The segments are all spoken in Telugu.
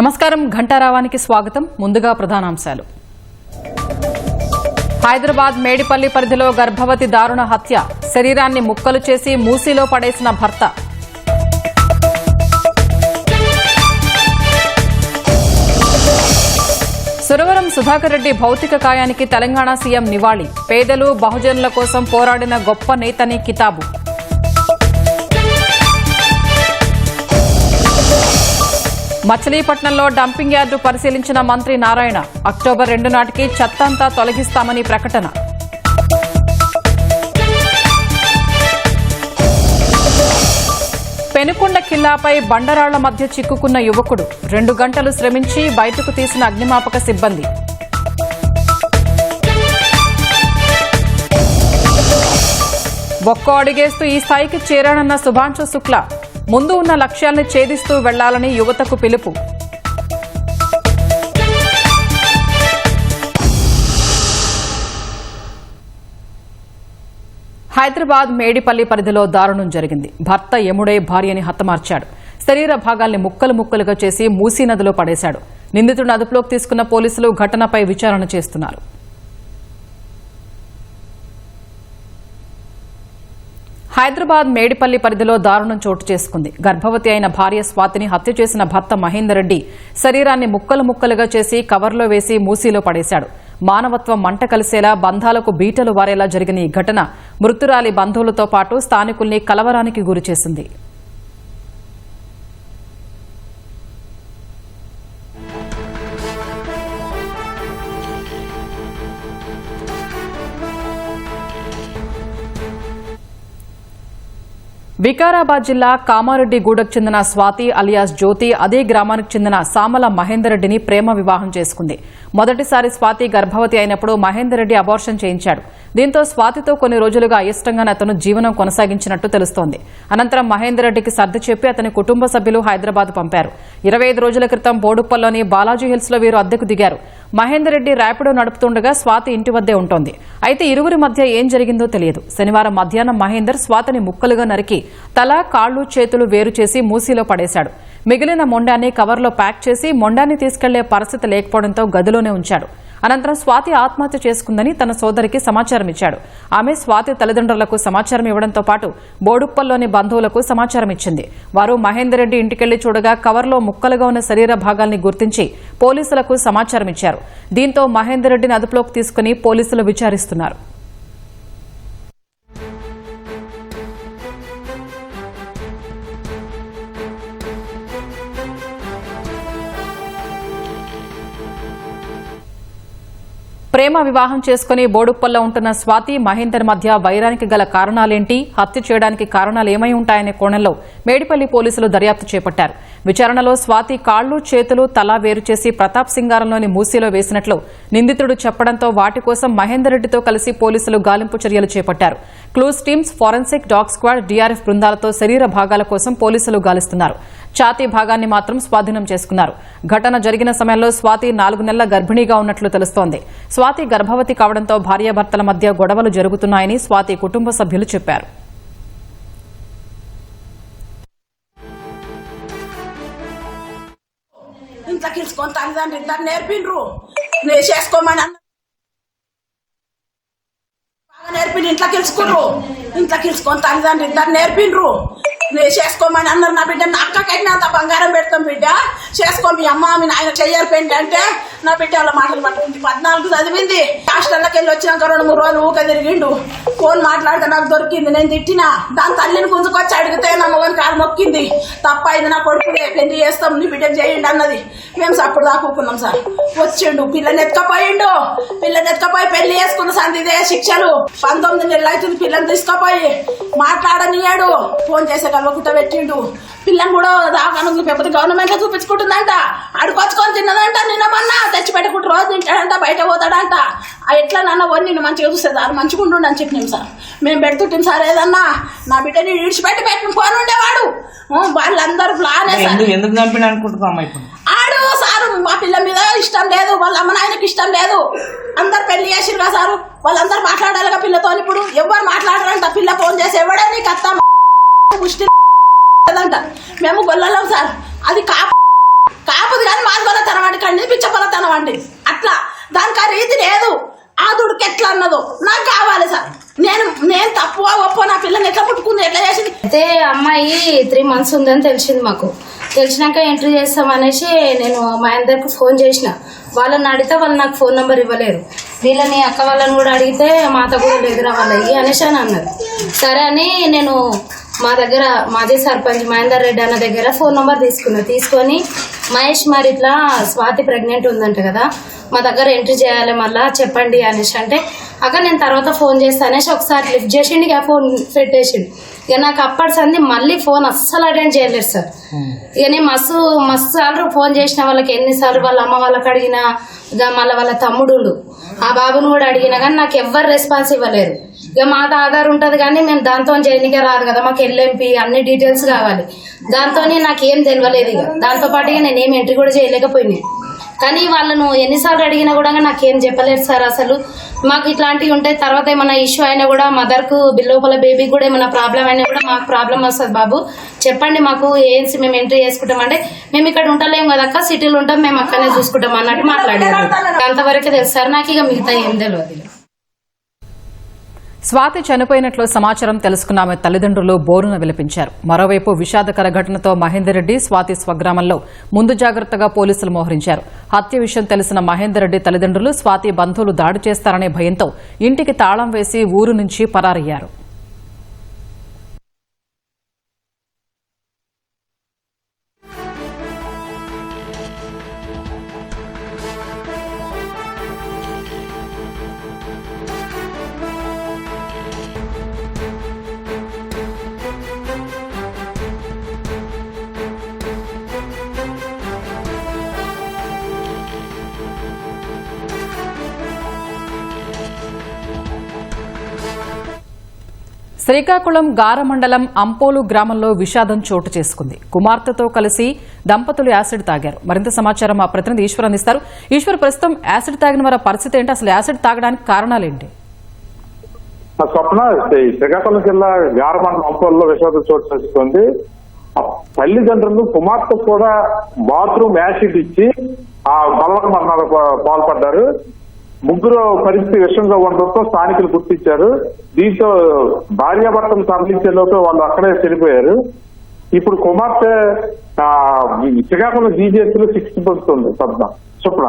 నమస్కారం ఘంటారావానికి స్వాగతం. ముందుగా ప్రధానాంశాలు. హైదరాబాద్ మేడిపల్లి పరిధిలో గర్భవతి దారుణ హత్య, శరీరాన్ని ముక్కలు చేసి మూసీలో పడేసిన భర్త. సురవరం సుధాకర్ రెడ్డి భౌతిక కాయానికి తెలంగాణ సీఎం నివాళి, పేదలు బహుజనుల కోసం పోరాడిన గొప్ప నేతని కితాబు. మచిలీపట్నంలో డంపింగ్ యార్డు పరిశీలించిన మంత్రి నారాయణ, అక్టోబర్ 2 నాటికి చెత్తంతా తొలగిస్తామని ప్రకటన. పెనుకొండ ఖిల్లాపై బండరాళ్ల మధ్య చిక్కుకున్న యువకుడు, 2 గంటలు శ్రమించి బయటకు తీసిన అగ్నిమాపక సిబ్బంది. ఒక్కో అడిగేస్తూ ఈ స్థాయికి చేరానన్న శుభాంశు శుక్లా, ముందు ఉన్న లక్ష్యాల్ని ఛేదిస్తూ వెళ్లాలని యువతకు పిలుపు. హైదరాబాద్ మేడిపల్లి పరిధిలో దారుణం జరిగింది. భర్త యముడై భార్యని హతమార్చాడు. శరీర భాగాల్ని ముక్కలు ముక్కలుగా చేసి మూసీ నదిలో పడేశాడు. నిందితుడిని అదుపులోకి తీసుకున్న పోలీసులు ఘటనపై విచారణ చేస్తున్నారు. హైదరాబాద్ మేడిపల్లి పరిధిలో దారుణం చోటు చేసుకుంది. గర్భవతి అయిన భార్య స్వాతిని హత్య చేసిన భర్త మహేందర్ రెడ్డి శరీరాన్ని ముక్కలు ముక్కలుగా చేసి కవర్లో వేసి మూసీలో పడేశాడు. మానవత్వం మంట కలిసేలా, బంధాలకు బీటలు వారేలా జరిగిన ఈ ఘటన మృతురాలి బంధువులతో పాటు స్థానికుల్ని కలవరానికి గురిచేసింది. వికారాబాద్ జిల్లా కామారెడ్డిగూడకు చెందిన స్వాతి అలియాస్ జ్యోతి అదే గ్రామానికి చెందిన సామల మహేందర్ రెడ్డిని ప్రేమ వివాహం చేసుకుంది. మొదటిసారి స్వాతి గర్భవతి అయినప్పుడు మహేందర్ రెడ్డి అబార్షన్ చేయించాడు. దీంతో స్వాతితో కొన్ని రోజులుగా అయిష్టంగానే అతను జీవనం కొనసాగించినట్టు తెలుస్తోంది. అనంతరం మహేందర్ రెడ్డికి సర్ది చెప్పి అతని కుటుంబ సభ్యులు హైదరాబాద్ పంపారు. 25 రోజుల క్రితం బోడుప్పల్లోని బాలాజీ హిల్స్ లో వీరు అద్దెకు దిగారు. మహేందర్ రెడ్డి ర్యాపిడో నడుపుతుండగా స్వాతి ఇంటి వద్దే ఉంటోంది. అయితే ఇరువురి మధ్య ఏం జరిగిందో తెలియదు. శనివారం మధ్యాహ్నం మహేందర్ స్వాతిని ముక్కలుగా నరికి తల, కాళ్లు, చేతులు వేరు చేసి మూసీలో పడేశాడు. మిగిలిన మొండాన్ని కవర్లో ప్యాక్ చేసి మొండాన్ని తీసుకెళ్లే పరిస్థితి లేకపోవడంతో గదిలోనే ఉంచాడు. అనంతరం స్వాతి ఆత్మహత్య చేసుకుందని తన సోదరికి సమాచారం ఇచ్చాడు. ఆమె స్వాతి తల్లిదండ్రులకు సమాచారం ఇవ్వడంతో పాటు బోడుప్పల్లోని బంధువులకు సమాచారం ఇచ్చింది. వారు మహేందర్ రెడ్డి ఇంటికెళ్లి చూడగా కవర్లో ముక్కలుగా ఉన్న శరీర భాగాల్ని గుర్తించి పోలీసులకు సమాచారం ఇచ్చారు. దీంతో మహేందర్ రెడ్డిని అదుపులోకి తీసుకుని పోలీసులు విచారిస్తున్నారు. ప్రేమ వివాహం చేసుకుని బోడుప్పల్లో ఉంటున్న స్వాతి, మహేందర్ మధ్య వైరానికి గల కారణాలేంటి, హత్య చేయడానికి కారణాలు ఏమై ఉంటాయనే కోణంలో మేడిపల్లి పోలీసులు దర్యాప్తు చేపట్టారు. విచారణలో స్వాతి కాళ్లు, చేతులు, తల వేరు చేసి ప్రతాప్ సింగారంలోని మూసీలో వేసినట్లు నిందితుడు చెప్పడంతో వాటి కోసం మహేందర్ రెడ్డితో కలిసి పోలీసులు గాలింపు చర్యలు చేపట్టారు. Clues teams, forensic, dog squad, DRF బృందాలతో శరీర భాగాల కోసం పోలీసులు గాలిస్తున్నారు. ఛాతీ భాగాన్ని మాత్రం స్వాధీనం చేసుకున్నారు. ఘటన జరిగిన సమయంలో స్వాతి 4 నెలల గర్భిణీగా ఉన్నట్లు తెలుస్తోంది. స్వాతి గర్భవతి కావడంతో భార్యాభర్తల మధ్య గొడవలు జరుగుతున్నాయని స్వాతి కుటుంబ సభ్యులు చెప్పారు. చేసుకోమని అన్నారు. నా బిడ్డ అక్కకైనా అంత బంగారం పెడతాం బిడ్డ, చేసుకో మీ అమ్మ మీ నాయన చెయ్యరు పెండి అంటే నా బిడ్డ వాళ్ళ మాటలు పట్టుకుంది. 14 చదివింది. హాస్టల్లోకి వెళ్ళి వచ్చినాక 2-3 రోజులు ఊక తిరిగిండు. ఫోన్ మాట్లాడితే నాకు దొరికింది. నేను తిట్టినా. దాని తల్లిని గుంజుకొచ్చి అడిగితే నా మొగని కాలు మొక్కింది. తప్పైంది, నా కొడుకునే పెళ్లి చేస్తాం, నీ బిడ్డకు చేయండి అన్నది. మేము సప్పుడు దాక్కున్నాం సార్. వచ్చిండు, పిల్లని ఎత్తుకపోయిండు. పిల్లని ఎత్తుకపోయి పెళ్లి చేసుకున్న సంది ఇదే శిక్షలు. 19 నెలలు అవుతుంది. పిల్లని తీసుకుపోయి మాట్లాడనియాడు. ఫోన్ చేసే కల్వకుట్ట పెట్టిండు. పిల్లని కూడా దాకాను పెద్ద గవర్నమెంట్ లో చూపించుకుంటుందంట. అడుకొచ్చుకొని తిన్నదంట. నిన్న మొన్న తెచ్చి పెట్టుకుంటూ రోజు తింటాడంట, బయట పోతాడంట. ఎట్లా నాన్న నిన్ను మంచిగా చూస్తే అది మంచిగా ఉండు అని చెప్పినాం సార్. మేము పెడుతుంటాం సార్. ఏదన్నా నా బిడ్డని విడిచిపెట్టి పెట్టిన ఫోన్ ఉండేవాడు. వాళ్ళందరూ ప్లాన్ ఎందుకు చంపిన అనుకుంటున్నాం. ఆడు సారు మా పిల్ల మీద ఇష్టం లేదు, వాళ్ళ అమ్మ నాయనకి ఇష్టం లేదు. అందరు పెళ్లి చేసిరు కదా సారు, వాళ్ళందరూ మాట్లాడాలిగా పిల్లతో. ఇప్పుడు ఎవరు మాట్లాడారంట. పిల్ల ఫోన్ చేసి ఎవడే నీకు అత్త ముష్టి అంట. మేము గొల్లలం సార్. అది కాపుది కానీ మా మాట్లాడింది పిచ్చపలతనం అండి. అట్లా దానికి ఆ రీతి లేదు. ఆ దుడికి ఎట్లా అన్నదో నాకు కావాలి సార్. నేను తప్పు ఒప్పో నా పిల్లని ఎట్లా పుట్టుకుంది, ఎట్లా చేసింది. అయితే అమ్మాయి 3 months ఉందని తెలిసింది మాకు. తెలిసినాక ఎంట్రీ చేస్తామనేసి నేను మహేందర్కు ఫోన్ చేసిన. వాళ్ళని అడిగితే వాళ్ళు నాకు ఫోన్ నెంబర్ ఇవ్వలేరు. వీళ్ళని అక్క వాళ్ళని కూడా అడిగితే మాతో కూడా లేదురా వాళ్ళకి అనేసి అని అన్నారు. సరే అని నేను మా దగ్గర మాజీ సర్పంచ్ మహేందర్ రెడ్డి అన్న దగ్గర ఫోన్ నెంబర్ తీసుకొని మహేష్ మరి ఇట్లా స్వాతి ప్రెగ్నెంట్ ఉందంట కదా, మా దగ్గర ఎంట్రీ చేయాలి మళ్ళా చెప్పండి అనేసి అంటే అక్క నేను తర్వాత ఫోన్ చేస్తా అనేసి ఒకసారి లిఫ్ట్ చేసిండి, ఇక ఫోన్ పెట్టేసిండు. ఇక నాకు అప్పటి సంది మళ్ళీ ఫోన్ అస్సలు అటెండ్ చేయలేదు సార్. ఇక నేను మస్తు సార్లు ఫోన్ చేసిన వాళ్ళకి, ఎన్నిసార్లు వాళ్ళ అమ్మ వాళ్ళకి అడిగినా, ఇక మళ్ళీ వాళ్ళ తమ్ముడు ఆ బాబుని కూడా అడిగినా కానీ నాకు ఎవ్వరు రెస్పాన్స్ ఇవ్వలేరు. ఇక మా ఆధార్ ఉంటుంది కానీ మేము దాంతో చేయనికే రాదు కదా, మాకు ఎల్ఎంపీ అన్ని డీటెయిల్స్ కావాలి. దాంతో నాకేం తెలియలేదు. ఇక దాంతో పాటుగా నేనేం ఎంట్రీ కూడా చేయలేకపోయినాయి. కానీ వాళ్ళను ఎన్నిసార్లు అడిగినా కూడా నాకేం చెప్పలేదు సార్. అసలు మాకు ఇట్లాంటివి ఉంటాయి, తర్వాత ఏమైనా ఇష్యూ అయినా కూడా మదర్కు లోపల బేబీకి కూడా ఏమైనా ప్రాబ్లం అయినా కూడా మాకు ప్రాబ్లం వస్తుంది బాబు, చెప్పండి మాకు ఏంసి మేము ఎంట్రీ చేసుకుంటామంటే మేము ఇక్కడ ఉంటలేము కదక్క, సిటీలో ఉంటాం, మేము అక్కడనే చూసుకుంటాం అన్నట్టు మాట్లాడారు. అంతవరకే తెలుసు సార్ నాకు, ఇక మిగతా ఏం తెలియదు. స్వాతి చనిపోయినట్లు సమాచారం తెలుసుకున్న ఆమె తల్లిదండ్రులు బోరున విలపించారు. మరోవైపు విషాదకర ఘటనతో మహేందర్ రెడ్డి స్వాతి స్వగ్రామంలో ముందు జాగ్రత్తగా పోలీసులు మోహరించారు. హత్య విషయం తెలిసిన మహేందర్ రెడ్డి తల్లిదండ్రులు స్వాతి బంధువులు దాడి చేస్తారనే భయంతో ఇంటికి తాళం వేసి ఊరు నుంచి పరారయ్యారు. శ్రీకాకుళం గార మండలం అంపోలు గ్రామంలో విషాదం చోటు చేసుకుంది. కుమార్తెతో కలిసి దంపతులు యాసిడ్ తాగారు. మరింత సమాచారం మా ప్రతినిధి ఈశ్వర్ అందిస్తారు. ఈశ్వర్, ప్రస్తుతం యాసిడ్ తాగిన వారి పరిస్థితి ఏంటి? అసలు యాసిడ్ తాగడానికి కారణాలేంటి? స్వప్న, శ్రీకాకుళం జిల్లా గార మండలం అంపోల్లో విషాదం చోటు చేసుకుంది. తల్లిదండ్రులు కుమార్తె కూడా బాత్రూమ్ యాసిడ్ ఇచ్చి ఆ బలవన మరణాలకు పాల్పడ్డారు. ముగ్గురు పరిస్థితి విషంగా ఉండడంతో స్థానికులు గుర్తించారు. దీంతో భార్యాభర్తలు తరలించేలోపు వాళ్ళు అక్కడే చనిపోయారు. ఇప్పుడు కుమార్తె శ్రీకాకుళం జీజీహెచ్లో 6 పొందుతుంది. స్వప్న,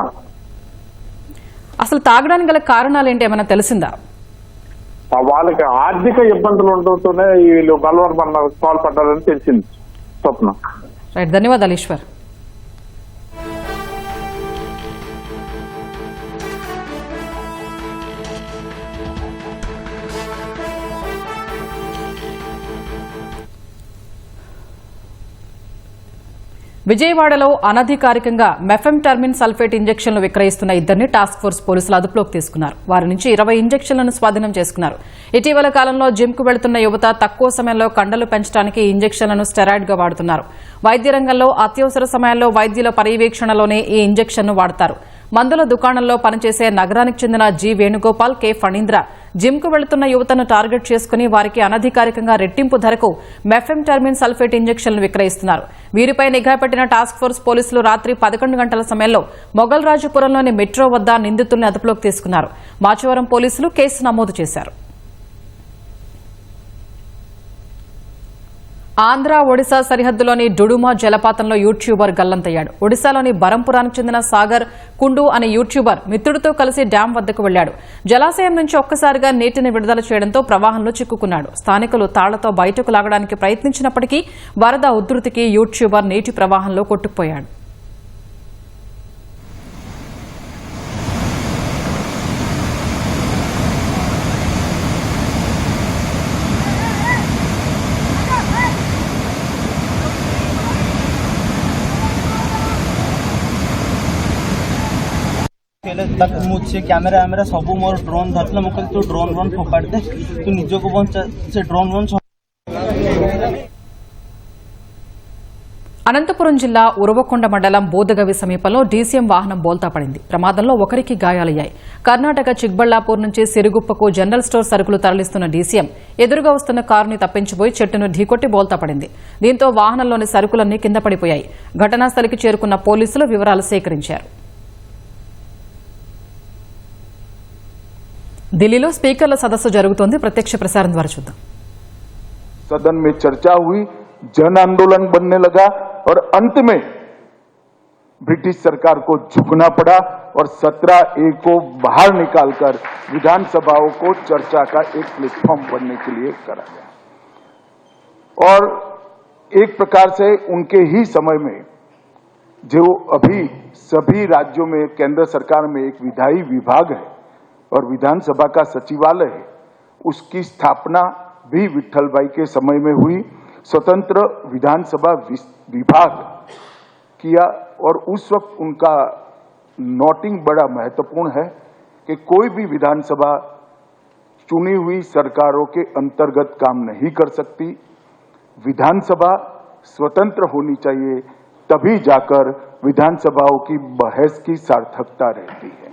అసలు తాగడానికి గల కారణాలు ఏంటి, ఏమైనా తెలిసిందా? వాళ్ళకి ఆర్థిక ఇబ్బందులు ఉండడంతోనే వీళ్ళు బలవన మరణాలకు పాల్పడ్డారని తెలిసింది. స్వప్న, రైట్, ధన్యవాదాలు ఈశ్వర్. విజయవాడలో అనధికారికంగా మెఫెంటర్మిన్ సల్ఫేట్ ఇంజెక్షన్లు విక్రయిస్తున్న ఇద్దరిని టాస్క్ ఫోర్స్ పోలీసులు అదుపులోకి తీసుకున్నారు. వారి నుంచి 20 ఇంజెక్షన్లను స్వాధీనం చేసుకున్నారు. ఇటీవల కాలంలో జిమ్ కు వెళుతున్న యువత తక్కువ సమయంలో కండలు పెంచడానికి ఈ ఇంజెక్షన్లను స్టెరాయిడ్ గా వాడుతున్నారు. వైద్య రంగంలో అత్యవసర సమయాల్లో వైద్యుల పర్యవేక్షణలోనే ఈ ఇంజెక్షన్ను వాడతారు. మందుల దుకాణంలో పనిచేసే నగరానికి చెందిన G Venugopal, K Phanindra gym కు వెళుతున్న యువతను టార్గెట్ చేసుకుని వారికి అనధికారికంగా రెట్టింపు ధరకు మెఫెంటర్మిన్ సల్ఫేట్ ఇంజెక్షన్లు విక్రయిస్తున్నారు. వీరిపై నిఘా పెట్టిన టాస్క్ ఫోర్స్ పోలీసులు రాత్రి 11 గంటల సమయంలో మొగల్రాజుపురంలోని మెట్రో వద్ద నిందితుల్ని అదుపులోకి తీసుకున్నారు. మాచవరం పోలీసులు కేసు నమోదు చేశారు. ఆంధ్ర ఒడిశా సరిహద్దులోని డుడుమా జలపాతంలో యూట్యూబర్ గల్లంతయ్యాడు. ఒడిశాలోని బరంపురానికి చెందిన సాగర్ కుండు అనే యూట్యూబర్ మిత్రుడితో కలిసి డ్యాం వద్దకు వెళ్లాడు. జలాశయం నుంచి ఒక్కసారిగా నీటిని విడుదల చేయడంతో ప్రవాహంలో చిక్కుకున్నాడు. స్థానికులు తాళ్లతో బయటకు లాగడానికి ప్రయత్నించినప్పటికీ వరద ఉధృతికి యూట్యూబర్ నీటి ప్రవాహంలో కొట్టుకుపోయాడు. तक मुझसे कैमेरा सब मोर ड्रोन धरला मुझे तो ड्रोन फोपाड़ दे तू निज को बंचा से ड्रोन అనంతపురం జిల్లా ఉరవకొండ మండలం బోదగవి సమీపంలో డీసీఎం వాహనం బోల్తా పడింది. ప్రమాదంలో ఒకరికి గాయాలయ్యాయి. కర్ణాటక చిక్బళ్లాపూర్ నుంచి సిరుగుప్పకు జనరల్ స్టోర్ సరుకులు తరలిస్తున్న డీసీఎం ఎదురుగా వస్తున్న కారుని తప్పించిపోయి చెట్టును ఢీకొట్టి బోల్తా పడింది. దీంతో వాహనంలోని సరుకులన్నీ కింద పడిపోయాయి. ఘటనా స్థలికి చేరుకున్న పోలీసులు వివరాలు సేకరించారు. ఢిల్లీలో స్పీకర్ల సదస్సు జరుగుతోంది. ప్రత్యక్ష ప్రసారం ద్వారా చూద్దాం. सदन में चर्चा हुई, जन आंदोलन बनने लगा और अंत में ब्रिटिश सरकार को झुकना पड़ा और 17A को बाहर निकालकर विधानसभाओं को चर्चा का एक प्लेटफॉर्म बनने के लिए करा गया। और एक प्रकार से उनके ही समय में जो अभी सभी राज्यों में केंद्र सरकार में एक विधायी विभाग है और विधानसभा का सचिवालय है, उसकी स्थापना भी विट्ठल भाई के समय में हुई। स्वतंत्र विधानसभा विभाग किया और उस वक्त उनका नोटिंग बड़ा महत्वपूर्ण है कि कोई भी विधानसभा चुनी हुई सरकारों के अंतर्गत काम नहीं कर सकती। विधानसभा स्वतंत्र होनी चाहिए, तभी जाकर विधानसभाओं की बहस की सार्थकता रहती है।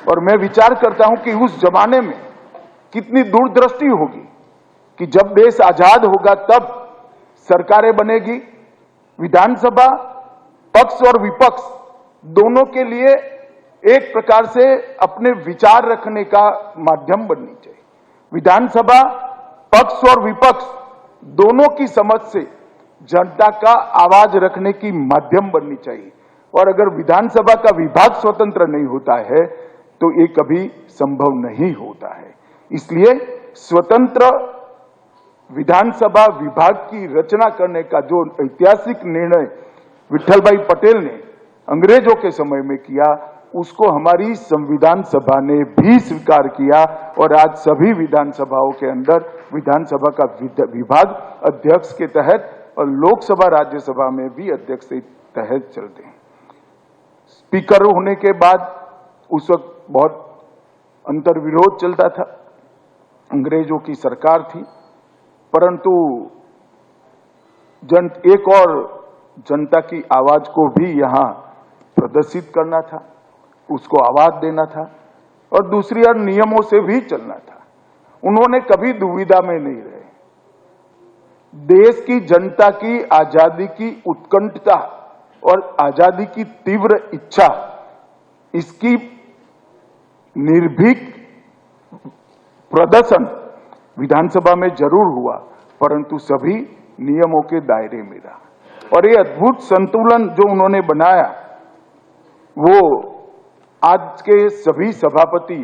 और मैं विचार करता हूं कि उस जमाने में कितनी दूरदृष्टि होगी कि जब देश आजाद होगा तब सरकारें बनेगी, विधानसभा पक्ष और विपक्ष दोनों के लिए एक प्रकार से अपने विचार रखने का माध्यम बननी चाहिए। विधानसभा पक्ष और विपक्ष दोनों की समझ से जनता का आवाज रखने की माध्यम बननी चाहिए। और अगर विधानसभा का विभाग स्वतंत्र नहीं होता है तो ये कभी संभव नहीं होता है। इसलिए स्वतंत्र विधानसभा विभाग की रचना करने का जो ऐतिहासिक निर्णय विट्ठल भाई पटेल ने अंग्रेजों के समय में किया, उसको हमारी संविधान सभा ने भी स्वीकार किया और आज सभी विधानसभाओं के अंदर विधानसभा का विभाग अध्यक्ष के तहत और लोकसभा राज्यसभा में भी अध्यक्ष के तहत चलते हैं। स्पीकर होने के बाद उस वक्त बहुत अंतर्विरोध चलता था, अंग्रेजों की सरकार थी, परंतु एक और जनता की आवाज को भी यहां प्रदर्शित करना था, उसको आवाज देना था और दूसरी ओर नियमों से भी चलना था। उन्होंने कभी दुविधा में नहीं रहे। देश की जनता की आजादी की उत्कंठता और आजादी की तीव्र इच्छा, इसकी निर्भीक प्रदर्शन विधानसभा में जरूर हुआ, परंतु सभी नियमों के दायरे में रहा। और ये अद्भुत संतुलन जो उन्होंने बनाया वो आज के सभी सभापति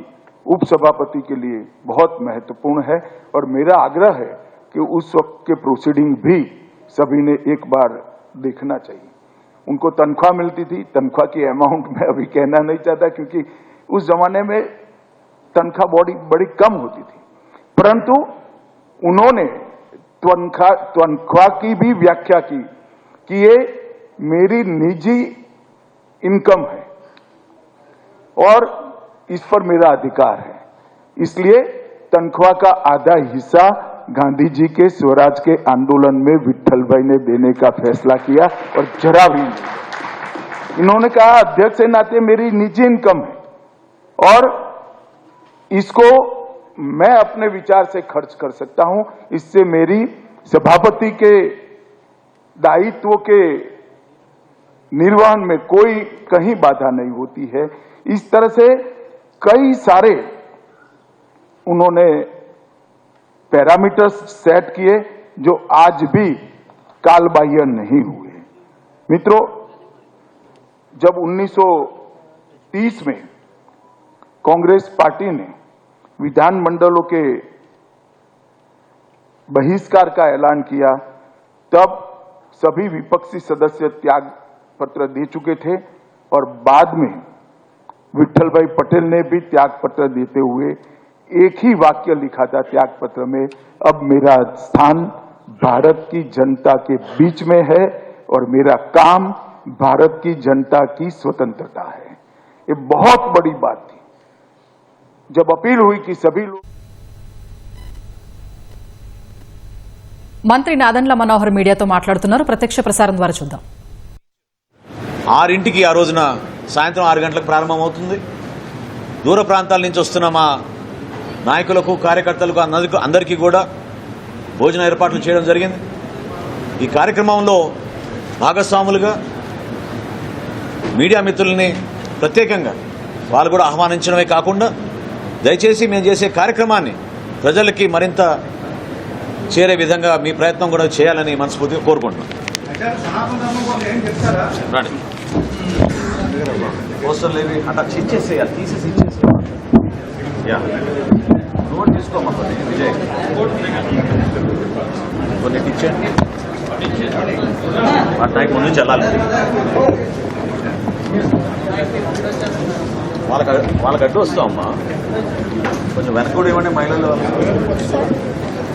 उपसभापति के लिए बहुत महत्वपूर्ण है। और मेरा आग्रह है कि उस वक्त के प्रोसीडिंग भी सभी ने एक बार देखना चाहिए। उनको तनख्वाह मिलती थी, तनख्वाह की अमाउंट मैं अभी कहना नहीं चाहता क्योंकि उस जमाने में तनख्वाह बड़ी कम होती थी, परंतु उन्होंने तनख्वाह की भी व्याख्या की कि ये मेरी निजी इनकम है और इस पर मेरा अधिकार है। इसलिए तनख्वाह का आधा हिस्सा गांधी जी के स्वराज के आंदोलन में विट्ठल भाई ने देने का फैसला किया और जरा भी नहीं। इन्होंने कहा अध्यक्ष के नाते मेरी निजी इनकम है और इसको मैं अपने विचार से खर्च कर सकता हूं, इससे मेरी सभापति के दायित्व के निर्वहन में कोई कहीं बाधा नहीं होती है। इस तरह से कई सारे उन्होंने पैरामीटर्स सेट किए जो आज भी कालबाह्य नहीं हुए। मित्रों, जब 1930 में कांग्रेस पार्टी ने विधानमंडलों के बहिष्कार का ऐलान किया, तब सभी विपक्षी सदस्य त्याग पत्र दे चुके थे और बाद में विट्ठल भाई पटेल ने भी त्याग पत्र देते हुए एक ही वाक्य लिखा था त्याग पत्र में, अब मेरा स्थान भारत की जनता के बीच में है और मेरा काम भारत की जनता की स्वतंत्रता है। ये बहुत बड़ी बात थी। जब अपील हुई कि सभी लोग మంత్రి నాదెండ్ల మనోహర్ మీడియాతో మాట్లాడుతున్నారు. ప్రత్యక్ష ప్రసారం ద్వారా చూద్దాం. 6ంటికి ఆ రోజున సాయంత్రం 6 గంటలకు ప్రారంభమవుతుంది. దూర ప్రాంతాల నుంచి వస్తున్న మా నాయకులకు కార్యకర్తలకు అందరికీ కూడా భోజన ఏర్పాట్లు చేయడం జరిగింది. ఈ కార్యక్రమంలో భాగస్వాములుగా మీడియా మిత్రుల్ని ప్రత్యేకంగా వాళ్ళు కూడా ఆహ్వానించడమే కాకుండా దయచేసి మేము చేసే కార్యక్రమాన్ని ప్రజలకి మరింత చేరే విధంగా మీ ప్రయత్నం కూడా చేయాలని మనస్ఫూర్తిగా కోరుకుంటున్నాం. రండి. పోస్టర్లు ఏవి అట్లా ఇచ్చేసేయాలి, తీసేసి ఇచ్చేసేయాలి. నోట్ తీసుకోమా విజయ్, కొన్ని ఇచ్చేయండి. అట్లా ముందు నుంచి వెళ్ళాలి. వాళ్ళకి అడ్డు వస్తామమ్మా, కొంచెం వెనక కూడా ఇవ్వండి మహిళలు.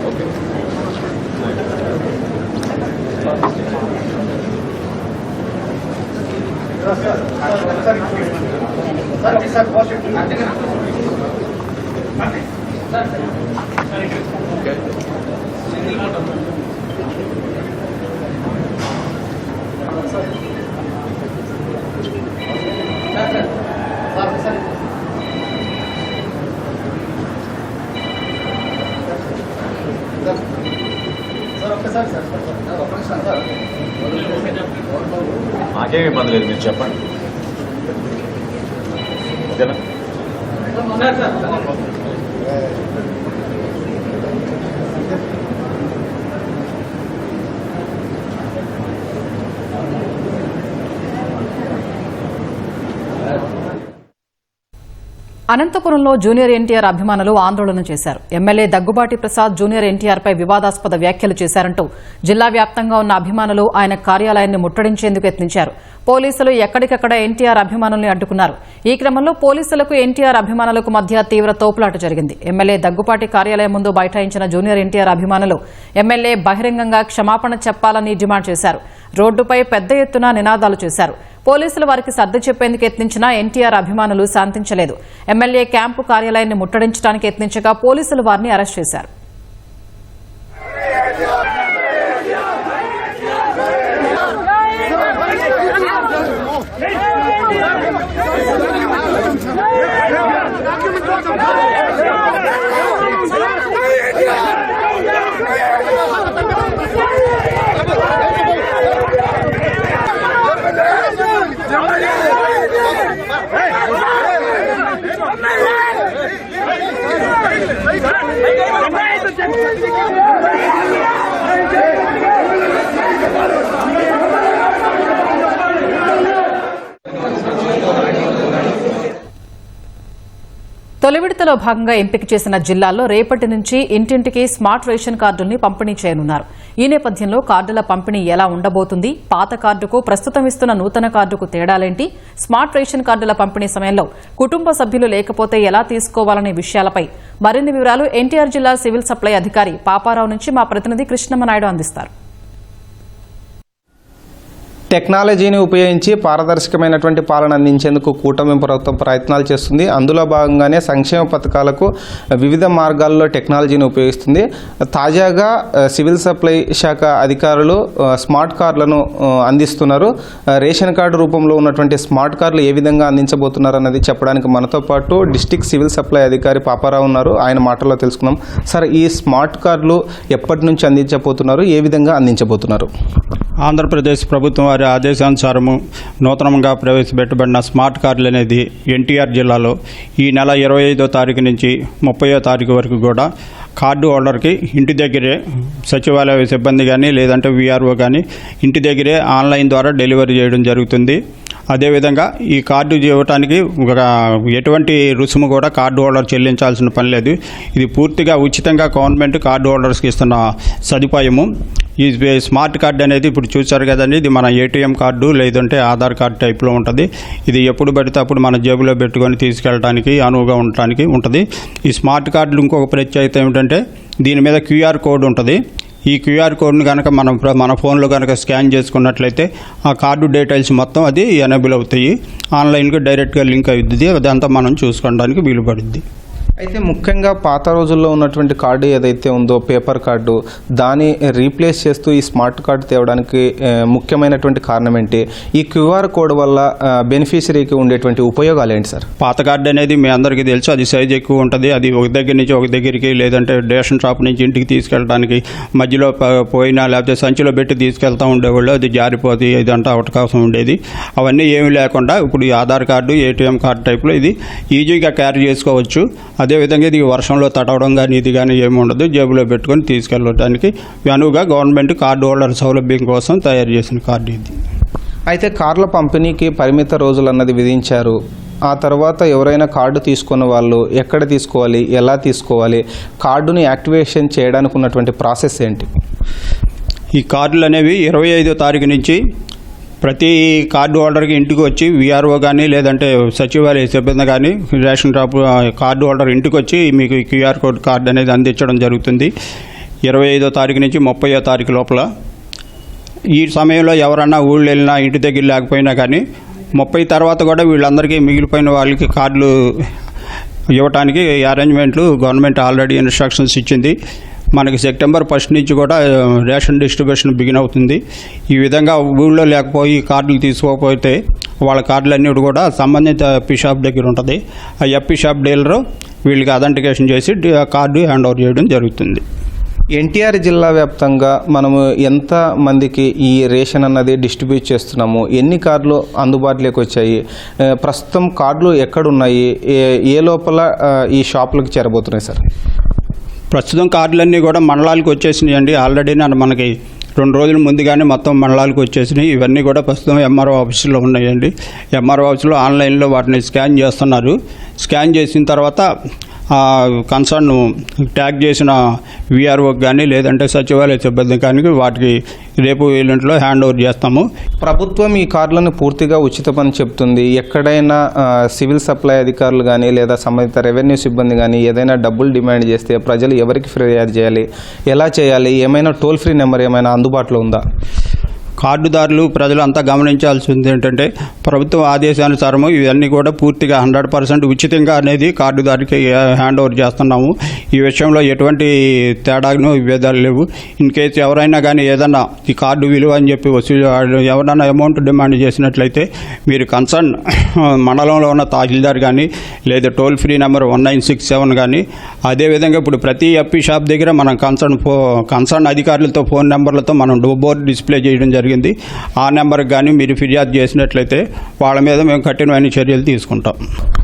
ఓకే. నాకేమి ఇబ్బంది లేదు, మీరు చెప్పండి. ఓకేనా? అనంతపురంలో జూనియర్ ఎన్టీఆర్ అభిమానులు ఆందోళన చేశారు. ఎమ్మెల్యే దగ్గుబాటి ప్రసాద్ జూనియర్ ఎన్టీఆర్ పై వివాదాస్పద వ్యాఖ్యలు చేశారంటూ జిల్లా వ్యాప్తంగా ఉన్న అభిమానులు ఆయన కార్యాలయాన్ని ముట్టడించేందుకు యత్నించారు. పోలీసులు ఎక్కడికక్కడ ఎన్టీఆర్ అభిమానుల్ని అడ్డుకున్నారు. ఈ క్రమంలో పోలీసులకు ఎన్టీఆర్ అభిమానులకు మధ్య తీవ్ర తోపులాట జరిగింది. ఎమ్మెల్యే దగ్గుబాటి కార్యాలయం ముందు బైఠాయించిన జూనియర్ ఎన్టీఆర్ అభిమానులు ఎమ్మెల్యే బహిరంగంగా క్షమాపణ చెప్పాలని డిమాండ్ చేశారు. రోడ్డుపై పెద్ద ఎత్తున నినాదాలు చేశారు. పోలీసులు వారికి సర్ది చెప్పేందుకు యత్నించినా ఎన్టీఆర్ అభిమానులు శాంతించలేదు. ఎమ్మెల్యే క్యాంపు కార్యాలయాన్ని ముట్టడించడానికి యత్నించగా పోలీసులు వారిని అరెస్ట్ చేశారు. తొలి విడతలో భాగంగా ఎంపిక చేసిన జిల్లాల్లో రేపటి నుంచి ఇంటింటికి స్మార్ట్ రేషన్ కార్డుల్ని పంపిణీ చేయనున్నారు. ఈ నేపథ్యంలో కార్డుల పంపిణీ ఎలా ఉండబోతుంది, పాత కార్డుకు ప్రస్తుతం ఇస్తున్న నూతన కార్డుకు తేడాలేంటి, స్మార్ట్ రేషన్ కార్డుల పంపిణీ సమయంలో కుటుంబ సభ్యులు లేకపోతే ఎలా తీసుకోవాలనే విషయాలపై మరిన్ని వివరాలు ఎన్టీఆర్ జిల్లా సివిల్ సప్లై అధికారి పాపారావు నుంచి మా ప్రతినిధి కృష్ణమ్మనాయుడు అందిస్తారు. టెక్నాలజీని ఉపయోగించి పారదర్శకమైనటువంటి పాలన అందించేందుకు కూటమి ప్రభుత్వం ప్రయత్నాలు చేస్తుంది. అందులో భాగంగానే సంక్షేమ పథకాలకు వివిధ మార్గాల్లో టెక్నాలజీని ఉపయోగిస్తుంది. తాజాగా సివిల్ సప్లై శాఖ అధికారులు స్మార్ట్ కార్డులను అందిస్తున్నారు. రేషన్ కార్డు రూపంలో ఉన్నటువంటి స్మార్ట్ కార్డులు ఏ విధంగా అందించబోతున్నారు అన్నది చెప్పడానికి మనతో పాటు డిస్ట్రిక్ట్ సివిల్ సప్లై అధికారి పాపారావు ఉన్నారు. ఆయన మాటల్లో తెలుసుకున్నాం. సార్, ఈ స్మార్ట్ కార్డులు ఎప్పటి నుంచి అందించబోతున్నారు, ఏ విధంగా అందించబోతున్నారు? ఆంధ్రప్రదేశ్ ప్రభుత్వం వారి ఆదేశానుసారము నూతనంగా ప్రవేశపెట్టబడిన స్మార్ట్ కార్డులు అనేది ఎన్టీఆర్ జిల్లాలో ఈ నెల 25వ తారీఖు నుంచి 30వ తారీఖు వరకు కూడా కార్డు హోల్డర్కి ఇంటి దగ్గరే సచివాలయ సిబ్బంది కానీ లేదంటే వీఆర్ఓ కానీ ఇంటి దగ్గరే ఆన్లైన్ ద్వారా డెలివరీ చేయడం జరుగుతుంది. అదేవిధంగా ఈ కార్డు ఇవ్వడానికి ఎటువంటి రుసుము కూడా కార్డు హోల్డర్ చెల్లించాల్సిన పని లేదు. ఇది పూర్తిగా ఉచితంగా గవర్నమెంట్ కార్డు హోల్డర్స్కి ఇస్తున్న సదుపాయము. ఈ స్మార్ట్ కార్డు అనేది ఇప్పుడు చూశారు కదండి, ఇది మన ఏటీఎం కార్డు లేదంటే ఆధార్ కార్డు టైప్లో ఉంటుంది. ఇది ఎప్పుడు పడితే అప్పుడు మన జేబులో పెట్టుకొని తీసుకెళ్ళడానికి అనువుగా ఉండటానికి ఉంటుంది. ఈ స్మార్ట్ కార్డులు ఇంకొక ప్రత్యేకత ఏమిటంటే దీని మీద క్యూఆర్ కోడ్ ఉంటుంది. ఈ క్యూఆర్ కోడ్ని కనుక మన ఫోన్లో కనుక స్కాన్ చేసుకున్నట్లయితే ఆ కార్డు డీటెయిల్స్ మొత్తం అది ఎనేబుల్ అవుతాయి. ఆన్లైన్గా డైరెక్ట్గా లింక్ అవుతుంది. అదంతా మనం చూసుకోవడానికి వీలు పడుద్ది. అయితే ముఖ్యంగా పాత రోజుల్లో ఉన్నటువంటి కార్డు ఏదైతే ఉందో పేపర్ కార్డు, దాన్ని రీప్లేస్ చేస్తూ ఈ స్మార్ట్ కార్డు తేవడానికి ముఖ్యమైనటువంటి కారణం ఏంటి? ఈ క్యూఆర్ కోడ్ వల్ల బెనిఫిషరీకి ఉండేటువంటి ఉపయోగాలు ఏంటి సార్? పాత కార్డు అనేది మీ అందరికీ తెలుసు, అది సైజ్ ఎక్కువ ఉంటుంది. అది ఒక దగ్గర నుంచి ఒక దగ్గరికి లేదంటే రేషన్ షాప్ నుంచి ఇంటికి తీసుకెళ్ళడానికి మధ్యలో పోయినా లేకపోతే సంచిలో పెట్టి తీసుకెళ్తూ ఉండేవాళ్ళు. అది జారిపోతుంది, ఇదంతా అవకాశం ఉండేది. అవన్నీ ఏమీ లేకుండా ఇప్పుడు ఈ ఆధార్ కార్డు ఏటీఎం కార్డు టైప్లో ఇది ఈజీగా క్యారీ చేసుకోవచ్చు. అదేవిధంగా ఇది వర్షంలో తడవడం కానీ ఇది కానీ ఏమి ఉండదు, జేబులో పెట్టుకొని తీసుకెళ్ళడానికి అనువుగా గవర్నమెంట్ కార్డు హోల్డర్ సౌలభ్యం కోసం తయారు చేసిన కార్డు ఇది. అయితే కార్ల పంపిణీకి పరిమిత రోజులు అన్నది విధించారు. ఆ తర్వాత ఎవరైనా కార్డు తీసుకున్న వాళ్ళు ఎక్కడ తీసుకోవాలి, ఎలా తీసుకోవాలి, కార్డుని యాక్టివేషన్ చేయడానికి ఉన్నటువంటి ప్రాసెస్ ఏంటి? ఈ కార్డులు అనేవి 25వ తారీఖు నుంచి ప్రతి కార్డు హోల్డర్కి ఇంటికి వచ్చి విఆర్ఓ కానీ లేదంటే సచివాలయ సిబ్బంది కానీ రేషన్ షాప్ కార్డు హోల్డర్ ఇంటికి వచ్చి మీకు క్యూఆర్ కోడ్ కార్డు అనేది అందించడం జరుగుతుంది. 25వ తారీఖు నుంచి 30వ తారీఖు లోపల. ఈ సమయంలో ఎవరన్నా ఊళ్ళు వెళ్ళినా ఇంటి దగ్గర లేకపోయినా కానీ 30 తర్వాత కూడా వీళ్ళందరికీ మిగిలిపోయిన వాళ్ళకి కార్డులు ఇవ్వడానికి అరేంజ్మెంట్లు గవర్నమెంట్ ఆల్రెడీ ఇన్స్ట్రక్షన్స్ ఇచ్చింది. మనకి సెప్టెంబర్ 1 నుంచి కూడా రేషన్ డిస్ట్రిబ్యూషన్ బిగిన్ అవుతుంది. ఈ విధంగా ఊళ్ళో లేకపోయి కార్డులు తీసుకోకపోతే వాళ్ళ కార్డులన్నీ కూడా సంబంధిత ఎఫ్పీ షాప్ దగ్గర ఉంటుంది. ఆ ఎఫ్పీ షాప్ డీలరు వీళ్ళకి అథెంటికేషన్ చేసి కార్డు హ్యాండ్ ఓవర్ చేయడం జరుగుతుంది. ఎన్టీఆర్ జిల్లా వ్యాప్తంగా మనము ఎంత మందికి ఈ రేషన్ అన్నది డిస్ట్రిబ్యూట్ చేస్తున్నాము, ఎన్ని కార్డులు అందుబాటులోకి వచ్చాయి, ప్రస్తుతం కార్డులు ఎక్కడున్నాయి, ఏ లోపల ఈ షాపులకు చేరబోతున్నాయి సార్? ప్రస్తుతం కార్డులన్నీ కూడా మండలాలకు వచ్చేసినాయండి. ఆల్రెడీ మనకి 2 రోజుల ముందుగానే మొత్తం మండలాలకు వచ్చేసినాయి. ఇవన్నీ కూడా ప్రస్తుతం ఎంఆర్ఓ ఆఫీసులో ఉన్నాయండి. ఎంఆర్ఓ ఆఫీసులో ఆన్లైన్లో వాటిని స్కాన్ చేస్తున్నారు. స్కాన్ చేసిన తర్వాత కన్సర్న్ ట్యాగ్ చేసిన విఆర్ఓకి కానీ లేదంటే సచివాలయ సిబ్బంది కానీ వాటికి రేపు ఎల్లుండిలో హ్యాండ్ ఓవర్ చేస్తాము. ప్రభుత్వం ఈ కార్డులను పూర్తిగా ఉచితమని చెప్తుంది. ఎక్కడైనా సివిల్ సప్లై అధికారులు కానీ లేదా సంబంధిత రెవెన్యూ సిబ్బంది కానీ ఏదైనా డబ్బులు డిమాండ్ చేస్తే ప్రజలు ఎవరికి ఫిర్యాదు చేయాలి, ఎలా చేయాలి, ఏమైనా టోల్ ఫ్రీ నెంబర్ ఏమైనా అందుబాటులో ఉందా? కార్డుదారులు ప్రజలంతా గమనించాల్సింది ఏంటంటే ప్రభుత్వం ఆదేశానుసారము ఇవన్నీ కూడా పూర్తిగా 100% ఉచితంగా అనేది కార్డుదారికి హ్యాండ్ ఓవర్ చేస్తున్నాము. ఈ విషయంలో ఎటువంటి తేడాను విభేదాలు లేవు. ఇన్ కేసు ఎవరైనా కానీ ఏదన్నా ఈ కార్డు విలువ అని చెప్పి ఎవరైనా అమౌంట్ డిమాండ్ చేసినట్లయితే మీరు కన్సర్న్ మండలంలో ఉన్న తహసీల్దార్ కానీ లేదా టోల్ ఫ్రీ నెంబర్ 1967 కానీ అదేవిధంగా ఇప్పుడు ప్రతి ఎఫ్పీ షాప్ దగ్గర మనం కన్సర్న్ అధికారులతో ఫోన్ నెంబర్లతో మనం బోర్డు డిస్ప్లే చేయడం జరిగింది. ఆ నెంబర్కి కానీ మీరు ఫిర్యాదు చేసినట్లయితే వాళ్ళ మీద మేము కఠినమైన చర్యలు తీసుకుంటాం.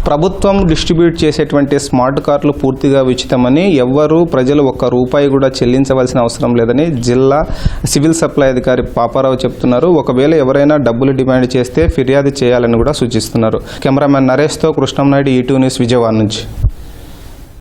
ప్రభుత్వం డిస్ట్రిబ్యూట్ చేసేటువంటి స్మార్ట్ కార్డులు పూర్తిగా ఉచితమని, ఎవ్వరూ ప్రజలు ₹1 కూడా చెల్లించవలసిన అవసరం లేదని జిల్లా సివిల్ సప్లై అధికారి పాపారావు చెప్తున్నారు. ఒకవేళ ఎవరైనా డబ్బులు డిమాండ్ చేస్తే ఫిర్యాదు చేయాలని కూడా సూచిస్తున్నారు. కెమెరామెన్ నరేష్తో కృష్ణంనాయుడు, E2 న్యూస్, విజయవాడ నుంచి.